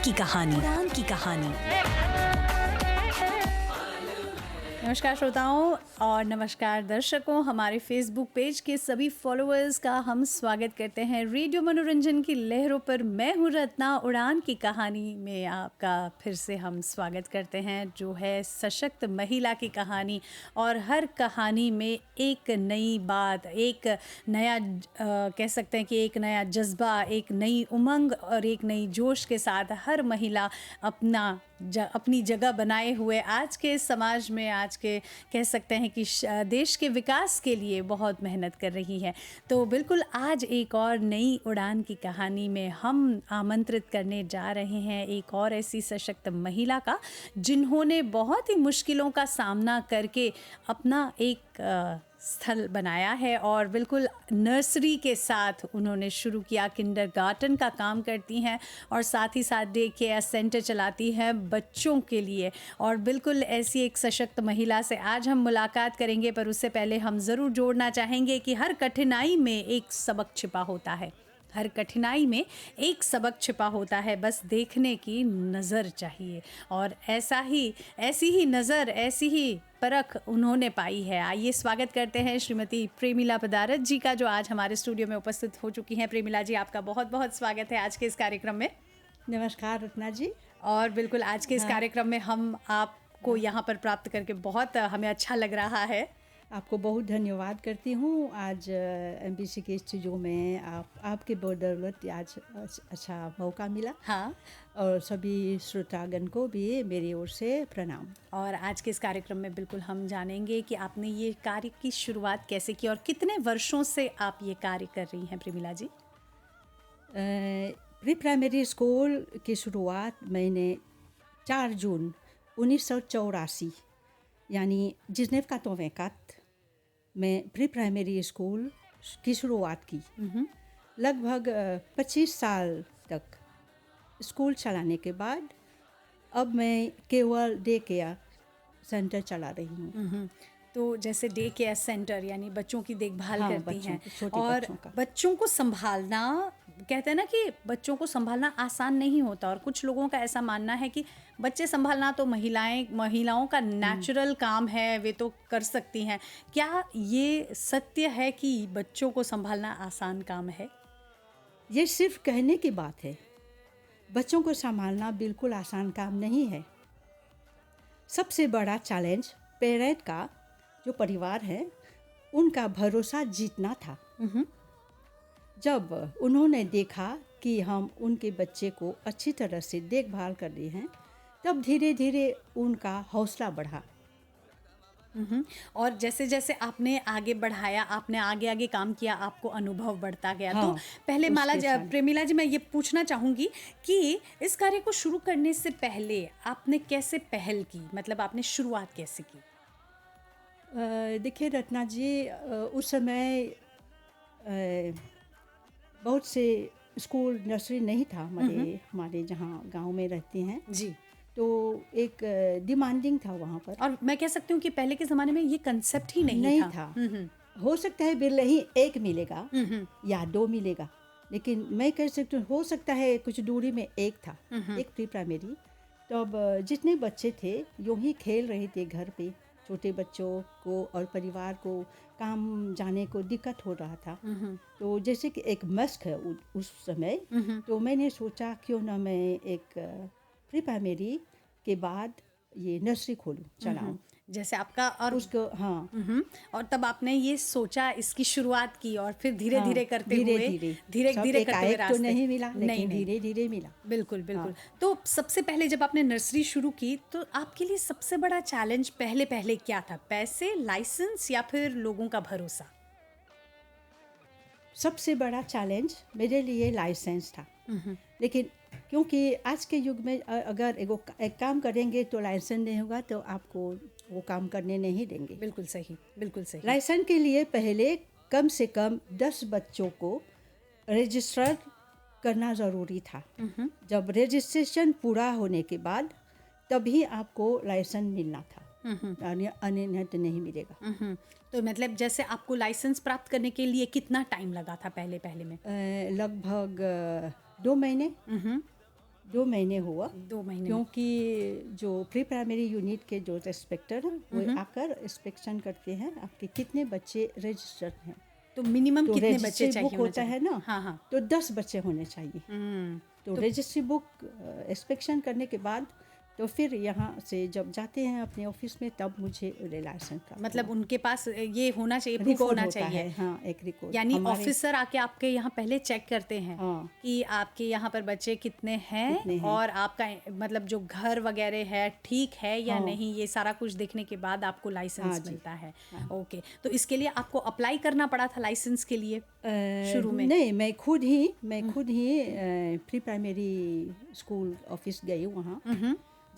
की कहानी। उड़ान की कहानी। नमस्कार श्रोताओं और नमस्कार दर्शकों, हमारे फेसबुक पेज के सभी फॉलोअर्स का हम स्वागत करते हैं रेडियो मनोरंजन की लहरों पर। मैं हूँ रत्ना। उड़ान की कहानी में आपका फिर से हम स्वागत करते हैं, जो है सशक्त महिला की कहानी। और हर कहानी में एक नई बात, एक नया कह सकते हैं कि एक नया जज्बा, एक नई उमंग और एक नई जोश के साथ हर महिला अपनी जगह बनाए हुए आज के समाज में, आज के कह सकते हैं कि देश के विकास के लिए बहुत मेहनत कर रही है। तो बिल्कुल आज एक और नई उड़ान की कहानी में हम आमंत्रित करने जा रहे हैं एक और ऐसी सशक्त महिला का, जिन्होंने बहुत ही मुश्किलों का सामना करके अपना एक स्थल बनाया है। और बिल्कुल नर्सरी के साथ उन्होंने शुरू किया, किंडरगार्टन का काम करती हैं और साथ ही साथ डे केयर सेंटर चलाती हैं बच्चों के लिए। और बिल्कुल ऐसी एक सशक्त महिला से आज हम मुलाकात करेंगे, पर उससे पहले हम ज़रूर जोड़ना चाहेंगे कि हर कठिनाई में एक सबक छिपा होता है। हर कठिनाई में एक सबक छिपा होता है, बस देखने की नज़र चाहिए। और ऐसी ही नज़र, ऐसी ही परख उन्होंने पाई है। आइए स्वागत करते हैं श्रीमती प्रेमिला पदारत जी का, जो आज हमारे स्टूडियो में उपस्थित हो चुकी हैं। प्रेमिला जी, आपका बहुत बहुत स्वागत है आज के इस कार्यक्रम में। नमस्कार रत्ना जी। और बिल्कुल आज के इस कार्यक्रम में हम आपको यहाँ पर प्राप्त करके बहुत हमें अच्छा लग रहा है। आपको बहुत धन्यवाद करती हूँ। आज एमबीसी के स्टूडियो में आपके बदौलत आज अच्छा मौका मिला। हाँ, और सभी श्रोतागण को भी मेरी ओर से प्रणाम। और आज के इस कार्यक्रम में बिल्कुल हम जानेंगे कि आपने ये कार्य की शुरुआत कैसे की और कितने वर्षों से आप ये कार्य कर रही हैं प्रेमिला जी। प्री प्राइमरी स्कूल की शुरुआत मैंने 4 जून 1984 यानी जिनेव का तोवेकात में प्री प्राइमरी स्कूल की शुरुआत की। लगभग 25 साल तक स्कूल चलाने के बाद अब मैं केवल डे केयर सेंटर चला रही हूँ। तो जैसे डे केयर सेंटर यानी बच्चों की देखभाल करती हैं। छोटे और बच्चों को संभालना, कहते हैं ना कि बच्चों को संभालना आसान नहीं होता। और कुछ लोगों का ऐसा मानना है कि बच्चे संभालना तो महिलाओं का नेचुरल काम है, वे तो कर सकती हैं। क्या ये सत्य है कि बच्चों को संभालना आसान काम है? ये सिर्फ कहने की बात है। बच्चों को संभालना बिल्कुल आसान काम नहीं है। सबसे बड़ा चैलेंज पेरेंट का, जो परिवार है, उनका भरोसा जीतना था। जब उन्होंने देखा कि हम उनके बच्चे को अच्छी तरह से देखभाल कर रहे हैं, तब धीरे धीरे उनका हौसला बढ़ा। और जैसे जैसे आपने आगे बढ़ाया, आपने आगे आगे काम किया, आपको अनुभव बढ़ता गया। हाँ, तो पहले प्रेमिला जी, मैं ये पूछना चाहूँगी कि इस कार्य को शुरू करने से पहले आपने कैसे पहल की, मतलब आपने शुरुआत कैसे की? देखिए रत्ना जी, उस समय बहुत से स्कूल नर्सरी नहीं था हमारे जहाँ गांव में रहते हैं जी। तो एक डिमांडिंग था वहाँ पर। और मैं कह सकती हूँ कि पहले के ज़माने में ये कंसेप्ट ही नहीं था। हो सकता है बिरले ही एक मिलेगा या 2 मिलेगा, लेकिन मैं कह सकती हूँ हो सकता है कुछ दूरी में एक था, एक प्री प्राइमरी। तो अब जितने बच्चे थे यूँ ही खेल रहे थे घर पे। छोटे बच्चों को और परिवार को काम जाने को दिक्कत हो रहा था। तो जैसे कि एक मस्क है उस समय, तो मैंने सोचा क्यों ना मैं एक प्री प्राइमरी के बाद ये नर्सरी खोलूँ, चलाऊँ जैसे आपका। और उसको हाँ, और तब आपने ये सोचा, इसकी शुरुआत की और फिर धीरे धीरे करते हुए धीरे करते हुए रास्ते तो नहीं मिला, लेकिन धीरे धीरे मिला। बिल्कुल बिल्कुल। तो सबसे पहले जब आपने नर्सरी शुरू की तो आपके लिए सबसे बड़ा चैलेंज पहले क्या था? पैसे, लाइसेंस या फिर लोगों का भरोसा? सबसे बड़ा चैलेंज मेरे लिए लाइसेंस था। लेकिन क्योंकि आज के युग में अगर एक काम करेंगे तो लाइसेंस नहीं होगा तो आपको वो काम करने नहीं देंगे। बिल्कुल सही, बिल्कुल सही। लाइसेंस के लिए पहले कम से कम 10 बच्चों को रजिस्टर करना ज़रूरी था। जब रजिस्ट्रेशन पूरा होने के बाद तभी आपको लाइसेंस मिलना था, अन्य तो नहीं मिलेगा। तो मतलब जैसे आपको लाइसेंस प्राप्त करने के लिए कितना टाइम लगा था पहले में? लगभग 2 महीने। 2 महीने हुआ, 2 महीने में। क्योंकि जो प्री प्राइमरी यूनिट के जो इंस्पेक्टर हैं वो आकर इंस्पेक्शन करते हैं आपके कितने बच्चे रजिस्टर्ड हैं। तो मिनिमम तो कितने बच्चे रजिस्ट्री चाहिए बुक होना होता चाहिए? है ना, हाँ हाँ। तो 10 बच्चे होने चाहिए। तो रजिस्ट्री बुक इंस्पेक्शन करने के बाद तो फिर यहाँ से जब जाते हैं अपने ऑफिस में तब मुझे लाइसेंस का मतलब उनके पास ये होना चाहिए, प्रूफ रिकॉर्ड होना होता चाहिए। है। हाँ, एक रिकॉर्ड यानी हमारे- ऑफिसर आके आपके यहाँ पहले चेक करते हैं हाँ। कि आपके यहाँ पर बच्चे कितने हैं कितने हैं। और आपका मतलब जो घर वगैरह है ठीक है या हाँ। नहीं, ये सारा कुछ देखने के बाद आपको लाइसेंस हाँ जी। मिलता है। ओके, तो इसके लिए आपको अप्लाई करना पड़ा था लाइसेंस के लिए शुरू में? नहीं, मैं खुद ही प्री प्राइमरी स्कूल ऑफिस गई वहाँ,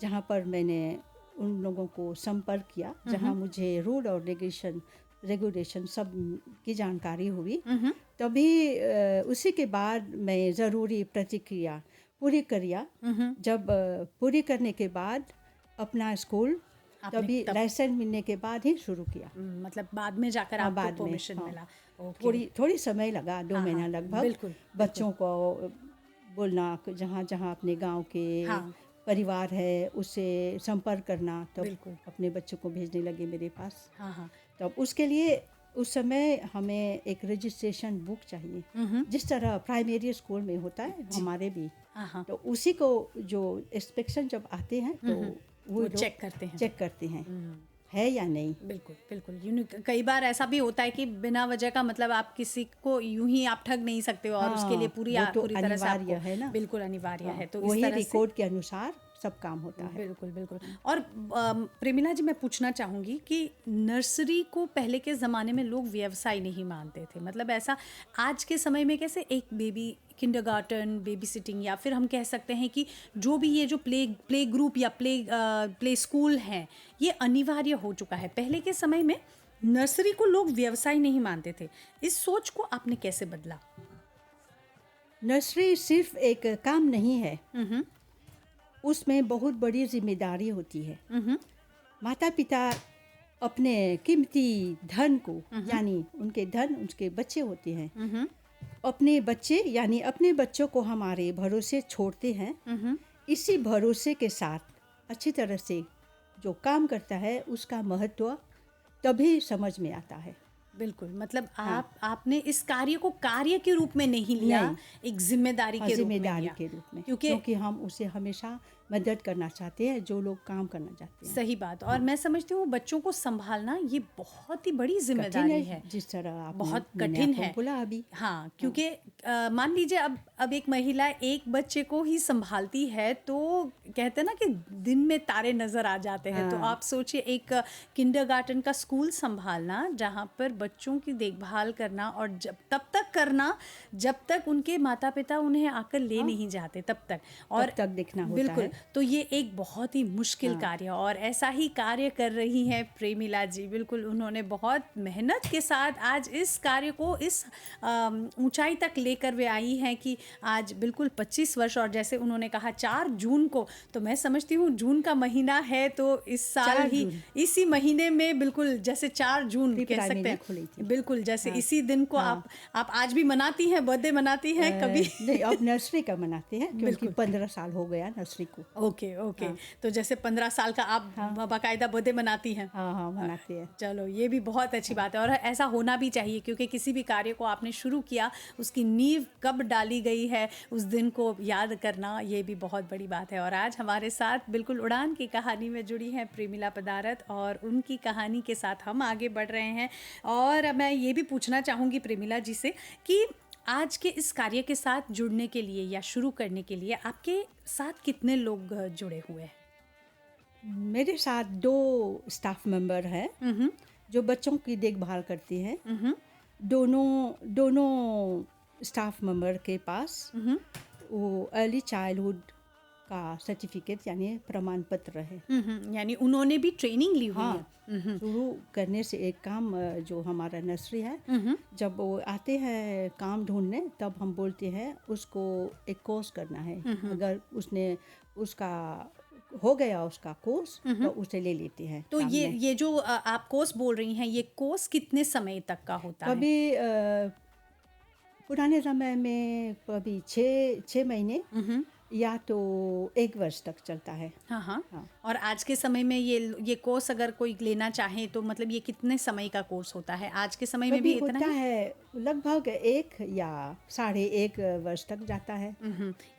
जहाँ पर मैंने उन लोगों को संपर्क किया, जहाँ मुझे रूल और रेगुलेशन सब की जानकारी हुई। तभी उसी के बाद मैं ज़रूरी प्रतिक्रिया पूरी करिया। जब पूरी करने के बाद अपना स्कूल तभी लाइसेंस मिलने के बाद ही शुरू किया। मतलब बाद में जाकर हाँ, आपको बाद में, परमिशन हाँ। मिला। ओके। थोड़ी समय लगा, 2 महीना लगभग। बिल्कुल, बच्चों को बोलना, जहाँ जहाँ अपने गांव के हाँ। परिवार है उससे संपर्क करना, तब बिल्कुल। अपने बच्चों को भेजने लगे मेरे पास। हाँ हाँ। तब उसके लिए उस समय हमें एक रजिस्ट्रेशन बुक चाहिए, जिस तरह प्राइमरी स्कूल में होता है हमारे भी। हाँ। तो उसी को जो इंस्पेक्शन जब आते हैं तो वो लोग चेक करते हैं है या नहीं। बिल्कुल बिल्कुल। कई बार ऐसा भी होता है कि बिना वजह का मतलब आप किसी को यूं ही आप ठग नहीं सकते हो, और उसके लिए पूरी वो तो पूरी तरह से अनिवार्य आपको है ना। बिल्कुल अनिवार्य है। तो इस वही तरह से रिकॉर्ड के अनुसार सब काम होता है। बिल्कुल बिल्कुल। और प्रेमिला जी, मैं पूछना चाहूँगी कि नर्सरी को पहले के ज़माने में लोग व्यवसाय नहीं मानते थे, मतलब ऐसा आज के समय में कैसे एक बेबी किंडरगार्टन, बेबी सिटिंग, या फिर हम कह सकते हैं कि जो भी ये जो प्ले ग्रुप या प्ले स्कूल हैं, ये अनिवार्य हो चुका है। पहले के समय में नर्सरी को लोग व्यवसाय नहीं मानते थे। इस सोच को आपने कैसे बदला? नर्सरी सिर्फ एक काम नहीं है, उसमें बहुत बड़ी जिम्मेदारी होती है। माता पिता अपने कीमती धन को, यानी उनके धन उनके बच्चे होते हैं, अपने बच्चे यानी अपने बच्चों को हमारे भरोसे छोड़ते हैं। इसी भरोसे के साथ अच्छी तरह से जो काम करता है उसका महत्व तभी समझ में आता है। बिल्कुल, मतलब आपने इस कार्य को कार्य के रूप में नहीं लिया, एक जिम्मेदारी के रूप में लिया। क्योंकि हम उसे हमेशा मदद करना चाहते हैं जो लोग काम करना चाहते हैं। सही बात। और मैं समझती हूँ बच्चों को संभालना ये बहुत ही बड़ी जिम्मेदारी है। जिस तरह आप बहुत कठिन है। बोला अभी। हाँ, क्योंकि मान लीजिए अब एक महिला एक बच्चे को ही संभालती है तो कहते हैं ना कि दिन में तारे नजर आ जाते हैं। तो आप सोचिए एक किंडरगार्टन का स्कूल संभालना, जहाँ पर बच्चों की देखभाल करना, और तब तक करना जब तक उनके माता पिता उन्हें आकर ले नहीं जाते, तब तक, और तब तक देखना होता बिल्कुल है। तो ये एक बहुत ही मुश्किल कार्य, और ऐसा ही कार्य कर रही हैं प्रेमिला जी। बिल्कुल, उन्होंने बहुत मेहनत के साथ आज इस कार्य को इस ऊंचाई तक लेकर वे आई हैं कि आज बिल्कुल 25 वर्ष, और जैसे उन्होंने कहा 4 जून को, तो मैं समझती हूँ जून का महीना है तो इस साल ही इसी महीने में बिल्कुल जैसे 4 जून कह सकते हैं, बिल्कुल जैसे इसी दिन को आप आज भी मनाती हैं, बर्थडे मनाती हैं कभी? नहीं, अब नर्सरी का मनाते हैं क्योंकि 15 साल हो गया नर्सरी को। ओके। तो जैसे 15 साल का आप बाकायदा बर्थडे मनाती हैं? हाँ, मनाते हैं। चलो, ये भी बहुत अच्छी बात है, और ऐसा होना भी चाहिए, क्योंकि किसी भी कार्य को आपने शुरू किया उसकी नींव कब डाली गई है उस दिन को याद करना, ये भी बहुत बड़ी बात है। और आज हमारे साथ बिल्कुल उड़ान की कहानी में जुड़ी हैं प्रेमिला पदारत, और उनकी कहानी के साथ हम आगे बढ़ रहे हैं। और मैं ये भी पूछना चाहूँगी प्रेमिला जी से कि आज के इस कार्य के साथ जुड़ने के लिए या शुरू करने के लिए आपके साथ कितने लोग जुड़े हुए हैं? मेरे साथ 2 स्टाफ मेंबर हैं जो बच्चों की देखभाल करती हैं। दोनों स्टाफ मेंबर के पास वो अर्ली चाइल्डहुड का सर्टिफिकेट यानी प्रमाण पत्र है। यानी उन्होंने भी ट्रेनिंग ली हुई है। शुरू करने से एक काम जो हमारा नर्सरी है, जब वो आते हैं काम ढूंढने तब हम बोलते हैं उसको एक कोर्स करना है। अगर उसने उसका हो गया उसका कोर्स तो उसे ले लेते हैं। तो ये जो आप कोर्स बोल रही हैं, ये कोर्स कितने समय तक का होता है? कभी पुराने समय में कभी 6 महीने, या तो 1 वर्ष तक चलता है। हाँ हाँ। हाँ। और आज के समय में ये कोर्स अगर कोई लेना चाहे तो मतलब ये कितने समय का कोर्स होता है आज के समय में कभी भी इतना होता ही? है लगभग 1 या 1.5 वर्ष तक जाता है।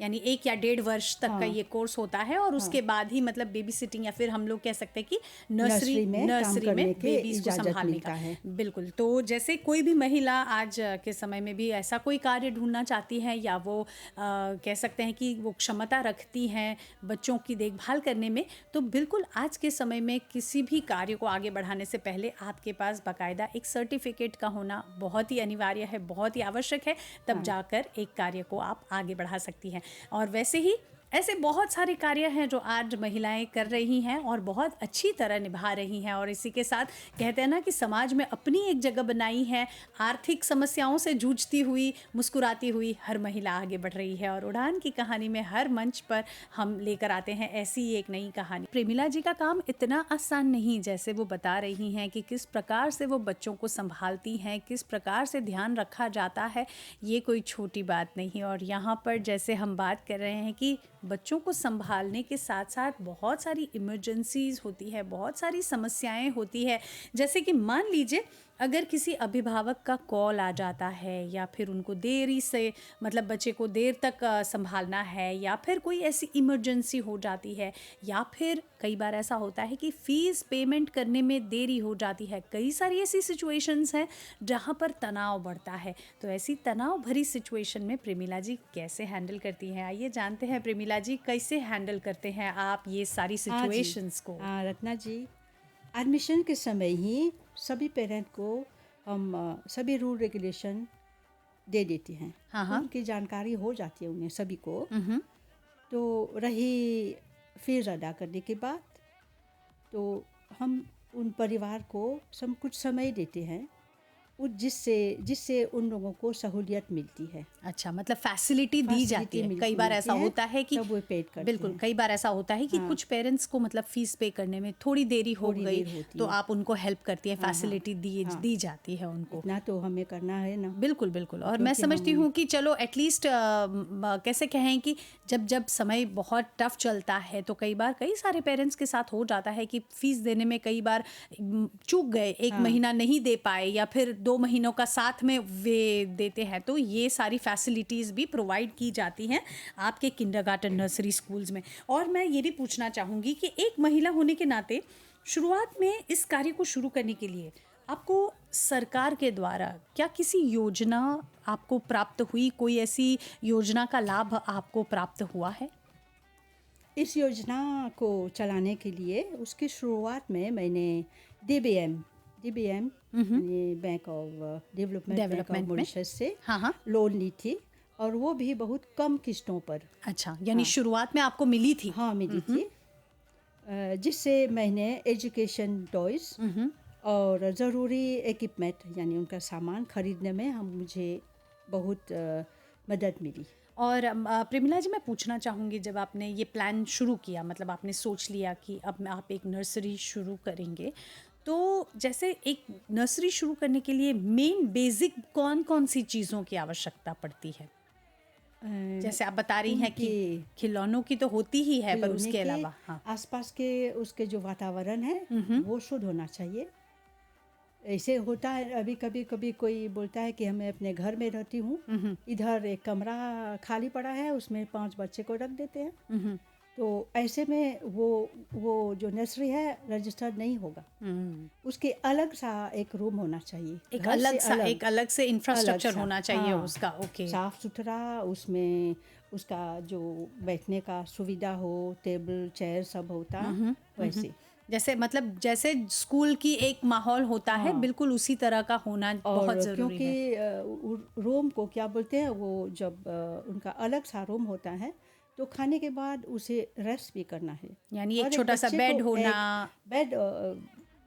यानी 1 या 1.5 वर्ष तक का हाँ। ये कोर्स होता है और उसके बाद ही मतलब बेबी सिटिंग या फिर हम लोग कह सकते हैं कि नर्सरी में काम नर्सरी करने में की बेबीज को इजाज़त संभालने मिलता का है। बिल्कुल। तो जैसे कोई भी महिला आज के समय में भी ऐसा कोई कार्य ढूंढना चाहती है या वो कह सकते हैं कि वो क्षमता रखती हैं बच्चों की देखभाल करने में, तो बिल्कुल आज के समय में किसी भी कार्य को आगे बढ़ाने से पहले आपके पास बाकायदा एक सर्टिफिकेट का होना बहुत ही अनिवार्य है, बहुत ही आवश्यक है। तब जाकर एक कार्य को आप आगे बढ़ा सकती हैं। और वैसे ही ऐसे बहुत सारे कार्य हैं जो आज महिलाएं कर रही हैं और बहुत अच्छी तरह निभा रही हैं। और इसी के साथ कहते हैं ना कि समाज में अपनी एक जगह बनाई है। आर्थिक समस्याओं से जूझती हुई, मुस्कुराती हुई हर महिला आगे बढ़ रही है। और उड़ान की कहानी में हर मंच पर हम लेकर आते हैं ऐसी ही एक नई कहानी। प्रेमिला जी का काम इतना आसान नहीं, जैसे वो बता रही हैं कि किस प्रकार से वो बच्चों को संभालती हैं, किस प्रकार से ध्यान रखा जाता है, ये कोई छोटी बात नहीं। और यहाँ पर जैसे हम बात कर रहे हैं कि बच्चों को संभालने के साथ साथ बहुत सारी इमरजेंसीज होती है, बहुत सारी समस्याएं होती है। जैसे कि मान लीजिए अगर किसी अभिभावक का कॉल आ जाता है या फिर उनको देरी से मतलब बच्चे को देर तक संभालना है या फिर कोई ऐसी इमरजेंसी हो जाती है या फिर कई बार ऐसा होता है कि फ़ीस पेमेंट करने में देरी हो जाती है। कई सारी ऐसी सिचुएशंस हैं जहाँ पर तनाव बढ़ता है। तो ऐसी तनाव भरी सिचुएशन में प्रेमिला जी कैसे हैंडल करती हैं? आइए जानते हैं प्रेमिला जी कैसे हैंडल करते हैं आप ये सारी सिचुएशंस को। हाँ रत्ना जी, एडमिशन के समय ही सभी पेरेंट को हम सभी रूल रेगुलेशन दे देते हैं। हाँ। उनकी जानकारी हो जाती है उन्हें सभी को। तो रही फीस अदा करने के बाद तो हम उन परिवार को कुछ समय देते हैं जिससे उन लोगों को सहूलियत मिलती है। अच्छा, मतलब फैसिलिटी दी जाती है। कई बार ऐसा होता है कि तब वो पेड करते बिल्कुल हैं। कई बार ऐसा होता है कि कुछ पेरेंट्स को मतलब फीस पे करने में थोड़ी देरी हो थोड़ी गई देर होती तो है। आप उनको हेल्प करती हैं, फैसिलिटी दी जाती है उनको। इतना तो हमें करना है ना। बिल्कुल बिल्कुल। और मैं समझती हूँ कि चलो एटलीस्ट कैसे कहें कि जब समय बहुत टफ चलता है तो कई बार कई सारे पेरेंट्स के साथ हो जाता है कि फीस देने में कई बार चूक गए, 1 महीना नहीं दे पाए या फिर 2 महीनों का साथ में वे देते हैं। तो ये सारी फैसिलिटीज़ भी प्रोवाइड की जाती हैं आपके किंडरगार्टन नर्सरी स्कूल्स में। और मैं ये भी पूछना चाहूँगी कि एक महिला होने के नाते शुरुआत में इस कार्य को शुरू करने के लिए आपको सरकार के द्वारा क्या किसी योजना आपको प्राप्त हुई? कोई ऐसी योजना का लाभ आपको प्राप्त हुआ है? इस योजना को चलाने के लिए उसकी शुरुआत में मैंने DBM यानी बैंक ऑफ डेवलपमेंट में? मॉरिशस से हाँ। लोन ली थी और वो भी बहुत कम किस्तों पर। अच्छा, यानी शुरुआत में आपको मिली थी? हाँ मिली थी, जिससे मैंने एजुकेशन टॉयज और ज़रूरी इक्विपमेंट यानी उनका सामान खरीदने में मुझे बहुत मदद मिली। और प्रेमिला जी मैं पूछना चाहूँगी, जब आपने ये प्लान शुरू किया, मतलब आपने सोच लिया कि अब आप एक नर्सरी शुरू करेंगे, तो जैसे एक नर्सरी शुरू करने के लिए मेन बेसिक कौन सी चीज़ों की आवश्यकता पड़ती है? जैसे आप बता रही हैं कि खिलौनों की तो होती ही है, पर उसके अलावा आसपास के उसके जो वातावरण है वो शुद्ध होना चाहिए। ऐसे होता है अभी कभी कोई बोलता है कि मैं अपने घर में रहती हूँ, इधर एक कमरा खाली पड़ा है उसमें 5 बच्चे को रख देते हैं, तो ऐसे में वो जो नर्सरी है रजिस्टर्ड नहीं होगा। उसके अलग सा एक रूम होना चाहिए, एक अलग से इंफ्रास्ट्रक्चर होना चाहिए। हाँ, उसका ओके साफ सुथरा, उसमें उसका जो बैठने का सुविधा हो, टेबल चेयर सब होता वैसे। जैसे मतलब जैसे स्कूल की एक माहौल होता है, बिल्कुल उसी तरह का होना बहुत ज़रूरी है। क्योंकि रूम को क्या बोलते हैं, वो जब उनका अलग सा रूम होता है तो खाने के बाद उसे रेस्ट भी करना है। यानी एक छोटा सा बेड होना। बेड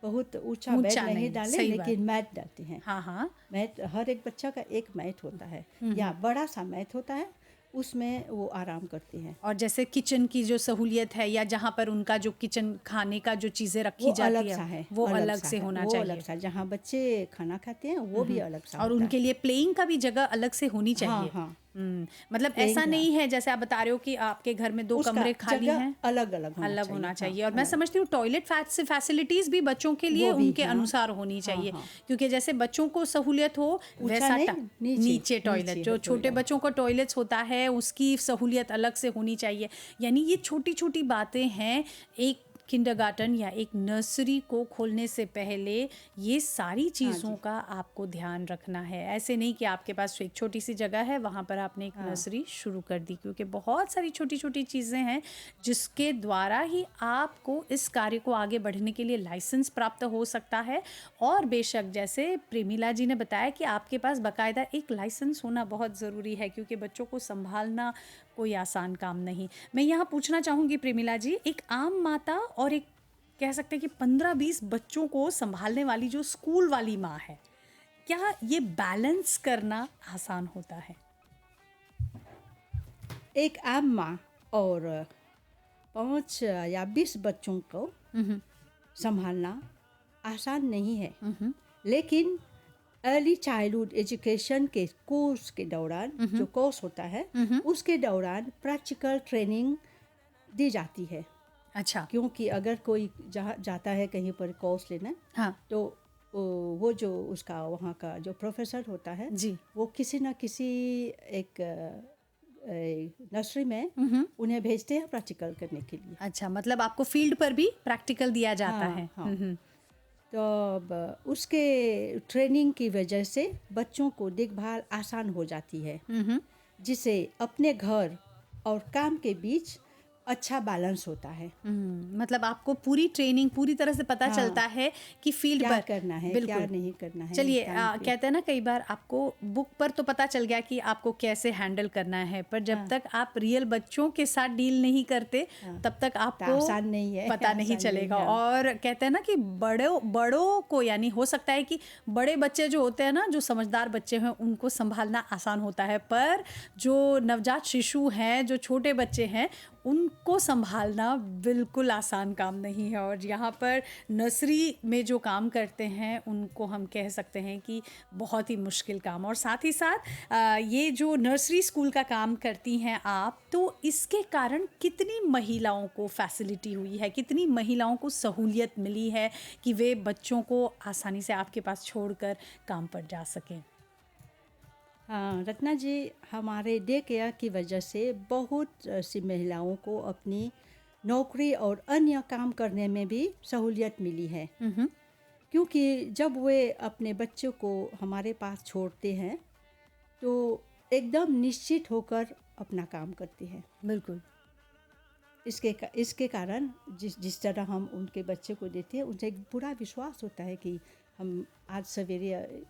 बहुत ऊंचा बेड नहीं डाले, लेकिन मैट डालते हैं। हाँ। मैट, हर एक बच्चा का एक मैट होता है या बड़ा सा मैट होता है, उसमें वो आराम करते हैं। और जैसे किचन की जो सहूलियत है या जहाँ पर उनका जो किचन खाने का जो चीज़ें रखी जाती है वो अलग से होना चाहिए। अलग सा, जहाँ बच्चे खाना खाते हैं वो भी अलग सा और उनके लिए प्लेइंग का भी जगह अलग से होनी चाहिए। हाँ, मतलब यही ऐसा था। नहीं है जैसे आप बता रहे हो कि आपके घर में 2 उसका कमरे खाली जगह हैं, अलग अलग अलग होना चाहिए। और मैं अलग। समझती हूँ टॉयलेट फैसिलिटीज भी बच्चों के लिए वो भी, उनके हाँ, अनुसार होनी हाँ, चाहिए, हाँ। क्योंकि जैसे बच्चों को सहूलियत हो ऊंचा वैसा नहीं, नीचे टॉयलेट, नीचे जो है छोटे टॉयलेट। बच्चों का टॉयलेट्स होता है उसकी सहूलियत अलग से होनी चाहिए। यानी ये छोटी छोटी बातें हैं। एक किंडरगार्टन या एक नर्सरी को खोलने से पहले ये सारी हाँ चीज़ों जी। का आपको ध्यान रखना है। ऐसे नहीं कि आपके पास एक छोटी सी जगह है वहाँ पर आपने एक हाँ। नर्सरी शुरू कर दी, क्योंकि बहुत सारी छोटी छोटी चीज़ें हैं जिसके द्वारा ही आपको इस कार्य को आगे बढ़ने के लिए लाइसेंस प्राप्त हो सकता है। और बेशक जैसे प्रेमिला जी ने बताया कि आपके पास बाकायदा एक लाइसेंस होना बहुत ज़रूरी है, क्योंकि बच्चों को संभालना कोई आसान काम नहीं। मैं यहाँ पूछना चाहूँगी प्रेमिला जी, एक आम माता और एक कह सकते हैं कि 15-20 बच्चों को संभालने वाली जो स्कूल वाली माँ है, क्या ये बैलेंस करना आसान होता है? एक आम माँ और 5 या 20 बच्चों को संभालना आसान नहीं है, लेकिन अर्ली चाइल्डहुड एजुकेशन के कोर्स के दौरान जो कोर्स होता है उसके दौरान प्रैक्टिकल ट्रेनिंग दी जाती है। अच्छा। क्योंकि अगर कोई जहाँ जाता है कहीं पर कोर्स लेना, हाँ तो वो जो उसका वहाँ का जो प्रोफेसर होता है जी। वो किसी न किसी एक नर्सरी में उन्हें भेजते हैं प्रैक्टिकल करने के लिए। अच्छा, मतलब आपको फील्ड पर भी प्रैक्टिकल दिया जाता हाँ, है। हाँ। तो अब उसके ट्रेनिंग की वजह से बच्चों को देखभाल आसान हो जाती है, जिससे अपने घर और काम के बीच अच्छा बैलेंस होता है। मतलब आपको पूरी ट्रेनिंग पूरी तरह से पता हाँ। चलता है कि फील्ड क्या पर करना है, बिल्कुल क्या नहीं करना है। चलिए टाइम पे। कहते हैं ना कई बार आपको बुक पर तो पता चल गया कि आपको कैसे हैंडल करना है, पर जब तक आप रियल बच्चों के साथ डील नहीं करते तब तक आपको आसान नहीं है, पता नहीं आसान नहीं चलेगा। है। और कहते हैं ना कि बड़ों को, यानी हो सकता है कि बड़े बच्चे जो होते हैं ना, जो समझदार बच्चे हैं, उनको संभालना आसान होता है, पर जो नवजात शिशु हैं, जो छोटे बच्चे हैं, उनको संभालना बिल्कुल आसान काम नहीं है। और यहाँ पर नर्सरी में जो काम करते हैं उनको हम कह सकते हैं कि बहुत ही मुश्किल काम। और साथ ही साथ ये जो नर्सरी स्कूल का काम करती हैं आप, तो इसके कारण कितनी महिलाओं को फैसिलिटी हुई है, कितनी महिलाओं को सहूलियत मिली है कि वे बच्चों को आसानी से आपके पास छोड़कर काम पर जा सकें? हाँ रत्ना जी, हमारे डे केयर की वजह से बहुत सी महिलाओं को अपनी नौकरी और अन्य काम करने में भी सहूलियत मिली है। क्योंकि जब वे अपने बच्चों को हमारे पास छोड़ते हैं तो एकदम निश्चित होकर अपना काम करते हैं। बिल्कुल। इसके कारण जिस तरह हम उनके बच्चे को देते हैं, उनसे एक पूरा विश्वास होता है कि हम आज सवेरे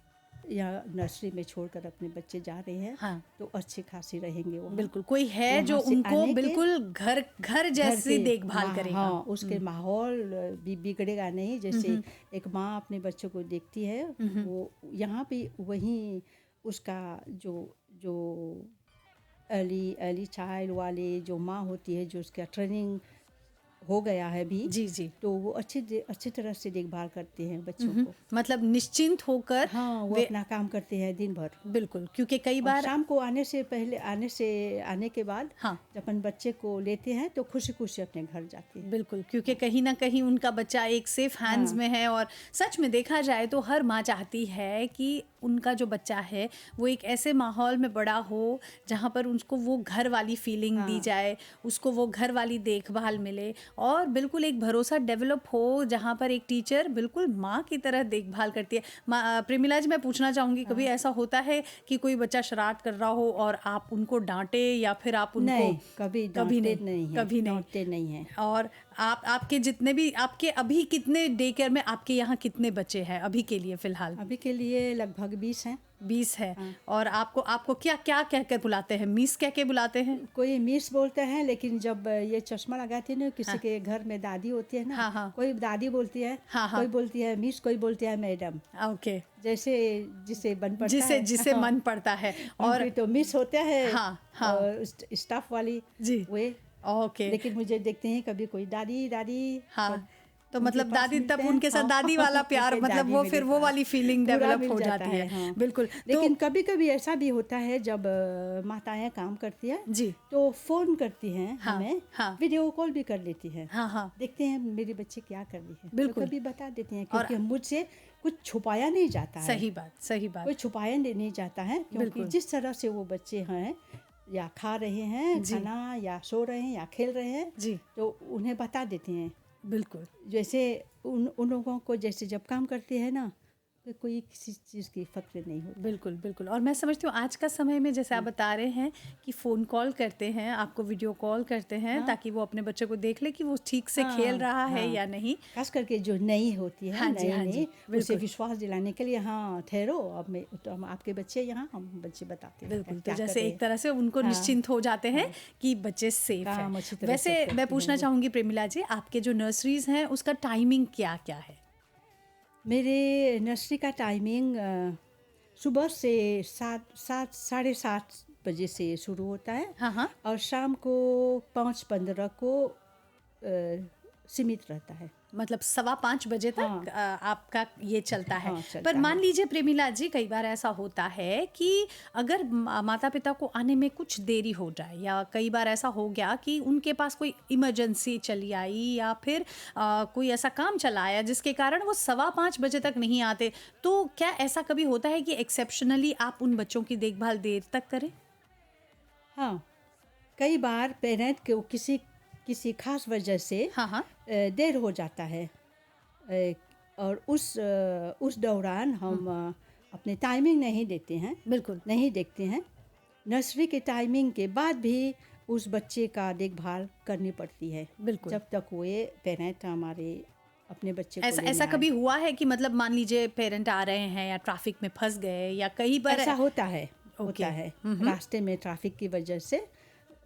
या नर्सरी में छोड़कर अपने बच्चे जा रहे हैं। हाँ। तो अच्छी खासी रहेंगे वहाँ। बिल्कुल, कोई है वहाँ जो से उनको आने के बिल्कुल घर जैसी देखभाल करेगा। हाँ, उसके माहौल भी बिगड़ेगा नहीं। जैसे एक माँ अपने बच्चों को देखती है, वो यहाँ भी वहीं उसका जो जो अर्ली चाइल्ड वाले जो माँ होती है, जो उसका ट्रेनिंग हो गया है भी, जी जी, तो वो अच्छी तरह से देखभाल करते हैं बच्चों को। मतलब निश्चिंत होकर हाँ, वो अपना काम करते हैं दिन भर। बिल्कुल, क्योंकि कई और बार शाम को आने के बाद हाँ, जब अपन बच्चे को लेते हैं तो खुशी खुशी अपने घर जाते हैं। बिल्कुल, क्योंकि कहीं ना कहीं उनका बच्चा एक सेफ हैंड्स हाँ। में है। और सच में देखा जाए तो हर माँ चाहती है कि उनका जो बच्चा है वो एक ऐसे माहौल में बड़ा हो जहाँ पर उसको वो घर वाली फीलिंग दी जाए, उसको वो घर वाली देखभाल मिले, और बिल्कुल एक भरोसा डेवलप हो जहाँ पर एक टीचर बिल्कुल माँ की तरह देखभाल करती है। प्रेमिला जी, मैं पूछना चाहूँगी, कभी ऐसा होता है कि कोई बच्चा शरारत कर रहा हो और आप उनको डांटे या फिर आप उनको? नहीं, कभी डांटते नहीं है। और आपके जितने भी आपके अभी कितने डे केयर में आपके यहाँ कितने बच्चे हैं अभी के लिए फिलहाल? अभी के लिए लगभग 20 हैं। 20 है। और आपको क्या क्या कहकर बुलाते हैं? मिस कह के बुलाते हैं? कोई मिस बोलते हैं, लेकिन जब ये चश्मा लगाते हैं ना, किसी के घर में दादी होती है ना, हाँ। कोई दादी बोलती है, कोई बोलती है मिस, कोई बोलती है मैडम। ओके, जैसे जिसे मन पड़ता है, जिसे मन पड़ता है। और तो मिस होते हैं। हाँ। और स्टाफ वाली जी, वे। ओके। लेकिन मुझे देखते हैं कभी कोई दादी हाँ, तो मतलब पास दादी मिलते तब हैं। उनके साथ हाँ, दादी वाला प्यार मतलब दादी वो मेरे फिर वो पास वाली फीलिंग पूरा डेवलप मिल हो जाता जाती है। हाँ। बिल्कुल। लेकिन कभी कभी ऐसा भी होता है जब माताएं काम करती है जी। तो फोन करती हैं हाँ, हमें, हाँ। वीडियो कॉल भी कर लेती हैं, हाँ हाँ देखते हैं मेरे बच्चे क्या कर रही है, तो बिल्कुल। कभी बता देती हैं, और क्योंकि मुझसे कुछ छुपाया नहीं जाता है, सही बात कोई छुपाया नहीं जाता है, क्योंकि बिल्कुल। जिस तरह से वो बच्चे हैं या खा रहे हैं जी। खाना या सो रहे हैं या खेल रहे हैं, जी तो उन्हें बता देते हैं। बिल्कुल। जैसे उन लोगों को जैसे जब काम करते हैं ना, तो कोई किसी चीज़ की फ़क्र नहीं होता। बिल्कुल बिल्कुल। और मैं समझती हूँ आज का समय में जैसे आप बता रहे हैं कि फ़ोन कॉल करते हैं, आपको वीडियो कॉल करते हैं हाँ। ताकि वो अपने बच्चे को देख ले कि वो ठीक से हाँ, खेल रहा है हाँ। या नहीं। खास करके जो नई होती है, हाँ जी, हाँ जी, उसे बिल्कुल। विश्वास दिलाने के लिए, हाँ ठहरो, अब मैं तो हम आपके बच्चे यहाँ, हम बच्चे बताते हैं बिल्कुल। तो क्या कर जैसे रहे एक तरह से उनको हाँ, निश्चिंत हो जाते हैं कि बच्चे सेफ काम है। अच्छी तरह वैसे से मैं करती पूछना हैं वो। चाहूँगी प्रेमिला जी, आपके जो नर्सरीज हैं उसका टाइमिंग क्या क्या है? मेरे नर्सरी का टाइमिंग सुबह से 7 साढ़े 7 बजे से शुरू होता है, हाँ हाँ और शाम को 5:15 को सीमित रहता है। मतलब 5:15 तक हाँ। आपका ये चलता है। हाँ, चलता पर मान है। लीजिए प्रेमिला जी, कई बार ऐसा होता है कि अगर माता पिता को आने में कुछ देरी हो जाए, या कई बार ऐसा हो गया कि उनके पास कोई इमरजेंसी चली आई, या फिर कोई ऐसा काम चला आया जिसके कारण वो 5:15 तक नहीं आते, तो क्या ऐसा कभी होता है कि एक्सेप्शनली आप उन बच्चों की देखभाल देर तक करें? हाँ, कई बार पेरेंट को किसी किसी खास वजह से हाँ हाँ देर हो जाता है, और उस दौरान हम अपने टाइमिंग नहीं देते हैं, बिल्कुल नहीं देखते हैं। नर्सरी के टाइमिंग के बाद भी उस बच्चे का देखभाल करनी पड़ती है, बिल्कुल। जब तक वो पेरेंट हमारे अपने बच्चे को ऐसा लेने ऐसा आए। कभी हुआ है कि मतलब मान लीजिए पेरेंट आ रहे हैं या ट्रैफिक में फंस गए, या कई बार ऐसा होता है, ओके। होता है। रास्ते में ट्रैफिक की वजह से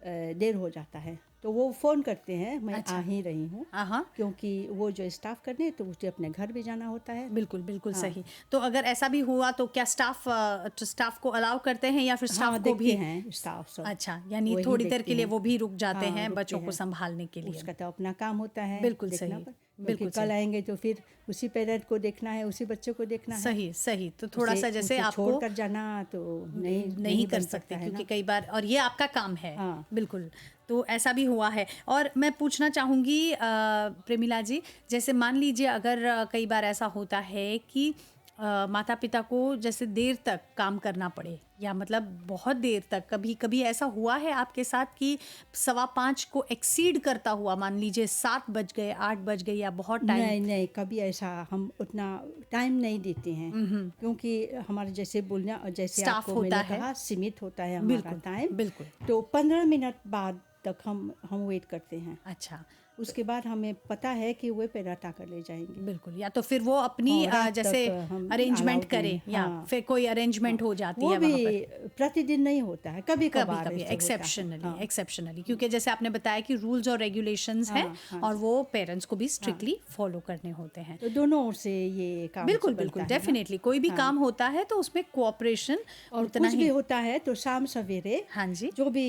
देर हो जाता है, तो वो फ़ोन करते हैं, मैं अच्छा। आ ही रही हूँ, हाँ क्योंकि वो जो स्टाफ करने, तो उसे अपने घर भी जाना होता है। बिल्कुल बिल्कुल हाँ। सही। तो अगर ऐसा भी हुआ तो क्या स्टाफ को अलाउ करते हैं, या फिर स्टाफ हाँ, को देखते भी? हैं स्टाफ सब। अच्छा, यानी वही थोड़ी देर देखते के लिए हैं। वो भी रुक जाते हाँ, हैं रुकते बच्चों को हैं। संभालने के लिए। उसका तो अपना काम होता है, बिल्कुल देखना सही, पर, बिल्कुल क्योंकि कल सही। आएंगे तो फिर उसी पेरेंट को देखना है, उसी बच्चे को देखना है। सही सही। तो थोड़ा सा जैसे उसे आपको छोड़ कर जाना तो नहीं कर बन सकते, सकता है क्योंकि ना। कई बार, और ये आपका काम है। हाँ। बिल्कुल। तो ऐसा भी हुआ है। और मैं पूछना चाहूँगी प्रेमिला जी, जैसे मान लीजिए अगर कई बार ऐसा होता है कि माता पिता को जैसे देर तक काम करना पड़े, या मतलब बहुत देर तक, कभी कभी ऐसा हुआ है आपके साथ कि 5:15 को एक्सीड करता हुआ, मान लीजिए 7 बज गए, 8 बज गए, या बहुत टाइम? नहीं, कभी ऐसा हम उतना टाइम नहीं देते हैं, क्योंकि हमारे जैसे बोलना, जैसे स्टाफ आपको होता मैंने है। कहा, सीमित होता है हमारा बिल्कुल टाइम। बिल्कुल। तो 15 मिनट बाद तक हम वेट करते हैं। अच्छा। उसके बाद हमें पता है कि वे पेरेंट आकर ले जाएंगे। बिल्कुल। या तो फिर वो अपनी हाँ, रात जैसे तक हम अरेंजमेंट allowed करे, नहीं, या हाँ। फिर कोई अरेंजमेंट हो जाती वो है भी वहाँ पर। प्रतिदिन नहीं होता है, कभी कभी कभार कभी ऐसे होता है। एक्सेप्शनली, हाँ, एक्सेप्शनली, क्योंकि जैसे आपने बताया कि रूल्स और रेगुलेशंस हैं, हाँ, और वो पेरेंट्स को भी स्ट्रिक्टली फॉलो करने होते हैं। तो दोनों ओर से ये काम बिल्कुल चलता बिल्कुल, है ना। डेफिनेटली। कोई भी काम होता है तो उसमें कोऑपरेशन और उतना कुछ ही। भी होता है तो शाम सवेरे हाँ जी। जो भी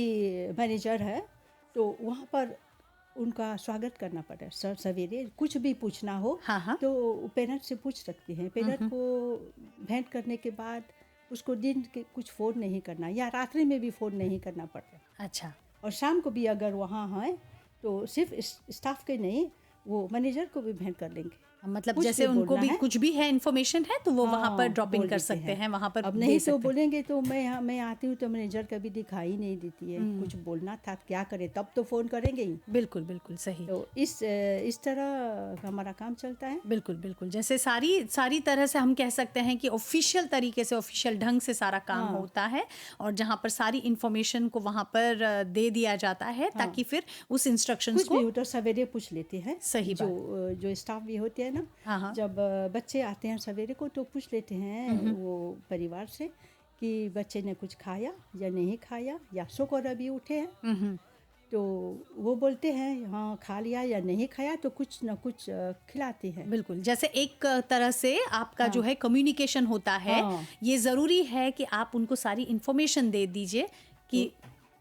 मैनेजर है, तो वहाँ पर उनका स्वागत करना पड़ता है। सवेरे कुछ भी पूछना हो हाँ हाँ तो पेरेंट्स से पूछ सकते हैं। पेरेंट को भेंट करने के बाद उसको दिन के कुछ फ़ोन नहीं करना, या रात्रि में भी फ़ोन नहीं करना पड़ता। अच्छा। और शाम को भी अगर वहाँ हैं तो सिर्फ स्टाफ के नहीं, वो मैनेजर को भी भेंट कर लेंगे। मतलब कुछ जैसे भी उनको बोलना भी है, कुछ भी है, इन्फॉर्मेशन है, तो वो वहाँ पर हाँ, ड्रॉप इन बोल कर देते सकते हैं, वहाँ पर अब दे नहीं तो सकते हैं। बोलेंगे तो मैं आती हूँ तो मैनेजर कभी दिखाई नहीं देती है, कुछ बोलना था क्या करे, तब तो फ़ोन करेंगे ही। बिल्कुल बिल्कुल सही। तो इस तरह हमारा काम चलता है। बिल्कुल बिल्कुल। जैसे सारी तरह से हम कह सकते हैं कि ऑफिशियल तरीके से, ऑफिशियल ढंग से सारा काम हाँ। होता है, और जहाँ पर सारी इंफॉर्मेशन को वहाँ पर दे दिया जाता है, ताकि फिर उस इंस्ट्रक्शंस कुछ भी को। हो तो सवेरे पूछ लेते हैं। सही जो स्टाफ भी होते हैं ना, हाँ हाँ जब बच्चे आते हैं सवेरे को तो पूछ लेते हैं वो परिवार से कि बच्चे ने कुछ खाया या नहीं खाया, या शुक्र अभी उठे हैं, तो वो बोलते हैं हाँ खा लिया या नहीं खाया, तो कुछ न कुछ खिलाते हैं। बिल्कुल। जैसे एक तरह से आपका जो है कम्युनिकेशन होता है, हाँ। ये ज़रूरी है कि आप उनको सारी इंफॉर्मेशन दे दीजिए कि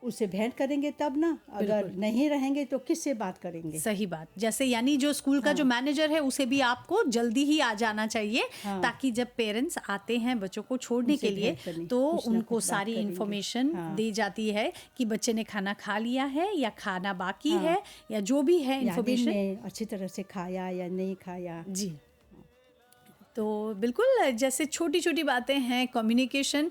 उससे भेंट करेंगे तब ना, अगर नहीं रहेंगे तो किससे बात करेंगे। सही बात। जैसे यानी जो स्कूल का जो मैनेजर है उसे भी आपको जल्दी ही आ जाना चाहिए, ताकि जब पेरेंट्स आते हैं बच्चों को छोड़ने उनसे के लिए भेंट करनी, तो कुछ ना उनको कुछ बात सारी करेंगे। इन्फॉर्मेशन दी जाती है कि बच्चे ने खाना खा लिया है या खाना बाकी है, या जो भी है या दिन इन्फॉर्मेशन। में अच्छी तरह से खाया या नहीं खाया। जी। तो बिल्कुल जैसे छोटी छोटी बातें हैं, कम्युनिकेशन,